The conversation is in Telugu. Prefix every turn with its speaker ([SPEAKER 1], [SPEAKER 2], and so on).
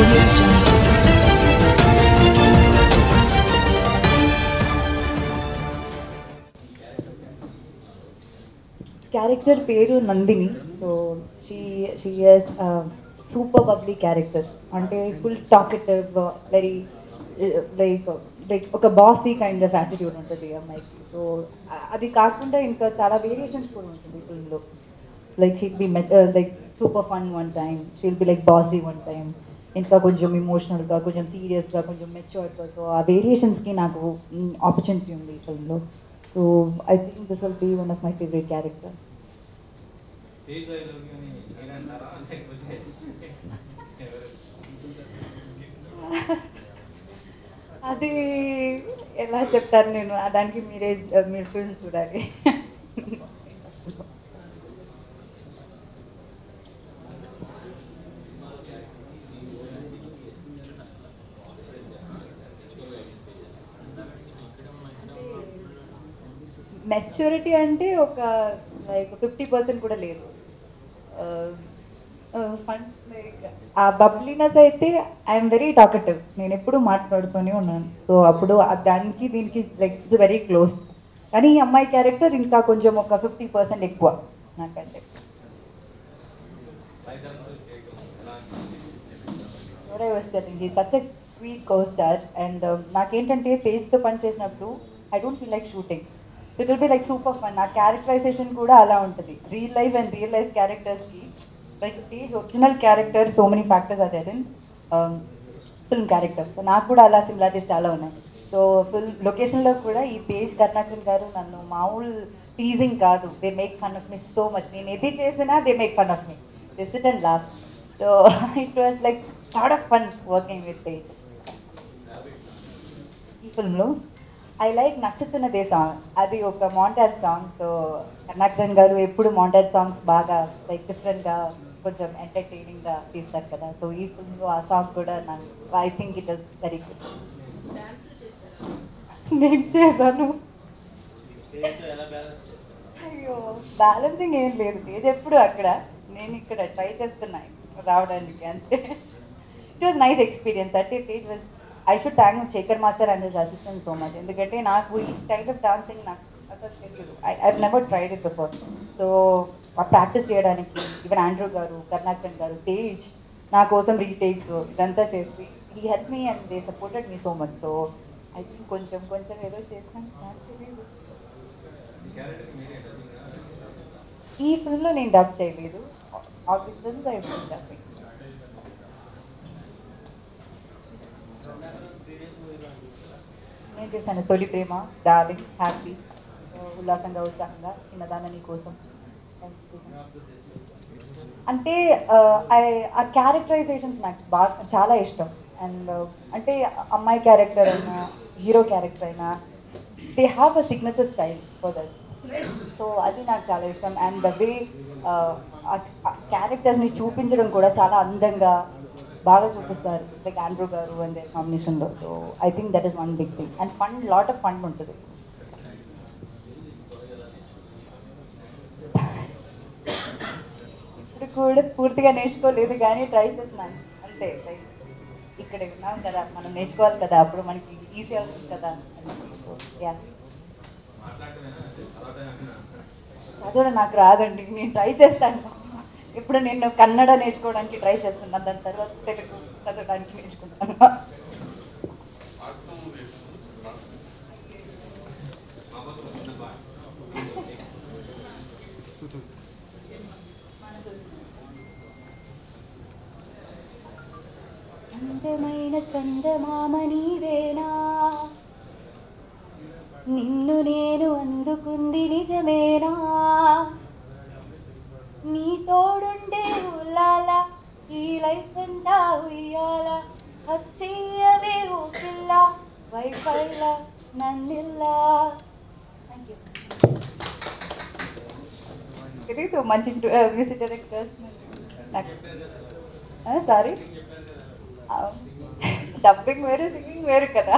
[SPEAKER 1] Audio Jungle.
[SPEAKER 2] Character పేరు Nandini. So she has a super bubbly character. అంటే full talkative, very like ఒక బాసీ కైండ్ ఆఫ్ యాటిట్యూడ్ ఉంటుంది అమ్మాయికి. సో అది కాకుండా ఇంకా చాలా వేరియేషన్స్ కూడా ఉంటుంది ఫిల్మ్లో. Like she'll be like super fun one time, she'll be like bossy one time, ఇంకా కొంచెం ఇమోషనల్గా, కొంచెం సీరియస్గా, కొంచెం మెచ్యూర్డ్గా. సో ఆ వేరియేషన్స్కి నాకు ఆపర్చునిటీ ఉంది ఈ ఫిల్మ్లో. So I think this will be one of my favourite characters. అది ఎలా చెప్తాను నేను, దానికి మీరు ఫిల్మ్ చూడాలి. మెచ్యూరిటీ అంటే ఒక లైక్ 50% కూడా లేదు. ఫన్ లైక్ ఆ బబ్లీనెస్ అయితే ఐఎమ్ వెరీ టాకటివ్, నేను ఎప్పుడు మాట్లాడుతూనే ఉన్నాను. సో అప్పుడు దానికి దీనికి లైక్ ఇట్స్ వెరీ క్లోజ్. కానీ ఈ అమ్మాయి క్యారెక్టర్ ఇంకా కొంచెం ఒక 50% ఎక్కువ నాకంటే. Such a sweet co-star. And నాకేంటంటే తేజ్తో పనిచేసినప్పుడు I don't feel like shooting. It will be like super fun. నా క్యారెక్టరైజేషన్ కూడా అలా ఉంటుంది. రియల్ లైఫ్ క్యారెక్టర్స్కి like Tej original character, so many factors are there in film character. So నాకు కూడా అలా సిమిలారిటీస్ చాలా ఉన్నాయి. సో లొకేషన్లో కూడా ఈ తేజ్ కరుణాకరన్ గారు నన్ను మామూలు టీజింగ్ కాదు, they make fun of me so much. నేను ఏది చేసినా they make fun of me, they SIT and laugh. So it was like lot of fun working with Tej. ఈ ఫిల్మ్లో ఐ లైక్ నచ్చుతున్నదే సాంగ్, అది ఒక మాంటాజ్ సాంగ్. సో కరుణాకరన్ గారు ఎప్పుడు మాంటాజ్ సాంగ్స్ బాగా లైక్ డిఫరెంట్గా, కొంచెం ఎంటర్టైనింగ్గా తీస్తారు కదా. సో ఈ ఫిల్మ్లో ఆ సాంగ్ కూడా నాకు I think it was very good. నేను చేశాను. అయ్యో బ్యాలెన్సింగ్ ఏం లేదు, తేజ్ ఎప్పుడు అక్కడ, నేను ఇక్కడ ట్రై చేస్తున్నాను రావడానికి అంతే. It was nice experience. అంటే Tej was, I should thank Shekhar master and his assistant so much. ఎందుకంటే నాకు ఈ స్టైల్ ఆఫ్ డాన్సింగ్ నాకు అసలు తెలియదు, I never tried it before. So ఆ ప్రాక్టీస్ చేయడానికి ఈవెన్ ఆండ్రూ గారు, కరుణాకరన్ గారు, తేజ్ నా కోసం రీటేక్స్ ఇదంతా చేసి he help me and they supported me so much. So I think కొంచెం ఏదో చేసినాను, నాకు తెలియదు. ఈ ఫిల్మ్లో నేను డబ్ చేయలేదు, all the films I film dubbing. నేను చేశాను తొలి ప్రేమ, డార్లింగ్, హ్యాపీ, ఉల్లాసంగా ఉత్సాహంగా, చిన్నదాన నీ కోసం. అంటే ఆ క్యారెక్టరైజేషన్స్ నాకు బాగా చాలా ఇష్టం. అండ్ అంటే అమ్మాయి క్యారెక్టర్ అయినా, హీరో క్యారెక్టర్ అయినా, they have a signature style for that. So అది నాకు చాలా ఇష్టం. అండ్ ద వే క్యారెక్టర్స్ని చూపించడం కూడా చాలా అందంగా బాగా చూపిస్తారు, లైక్ ఆండ్రూ గారు అండ్ దే కాంబినేషన్లో. So I think that is one big thing. And fun, lot of fun ఉంటుంది. ఇప్పుడు కూడా పూర్తిగా నేర్చుకోలేదు కానీ ట్రై చేస్తున్నాను అంతే. లైక్ ఇక్కడ ఉన్నాం కదా, మనం నేర్చుకోవాలి కదా, అప్పుడు మనకి ఈజీ అవుతుంది కదా అని. యా, చదవడం నాకు రాదండి, నేను ట్రై చేస్తాను. ఇప్పుడు నేను కన్నడ నేర్చుకోవడానికి ట్రై చేస్తున్నాను, దాని తర్వాత తెలుగు చదవడానికి నేర్చుకుంటాను. అందమైన చందమామ నీవేనా, నిన్ను నేను అందుకుంది నిజమేనా, నీ తోడుండే ఉల్లాల, ఈ లైఫ్ అంతా ఉయ్యాల, వచ్చేయవే ఓ పిల్ల, వైఫైలా నన్నిల్లా. Thank you. తెలీదు మంచి మ్యూజిక్ డైరెక్టర్స్ నాకు. సారీ, డబ్బింగ్ వేరు, సింగింగ్ వేరు కదా.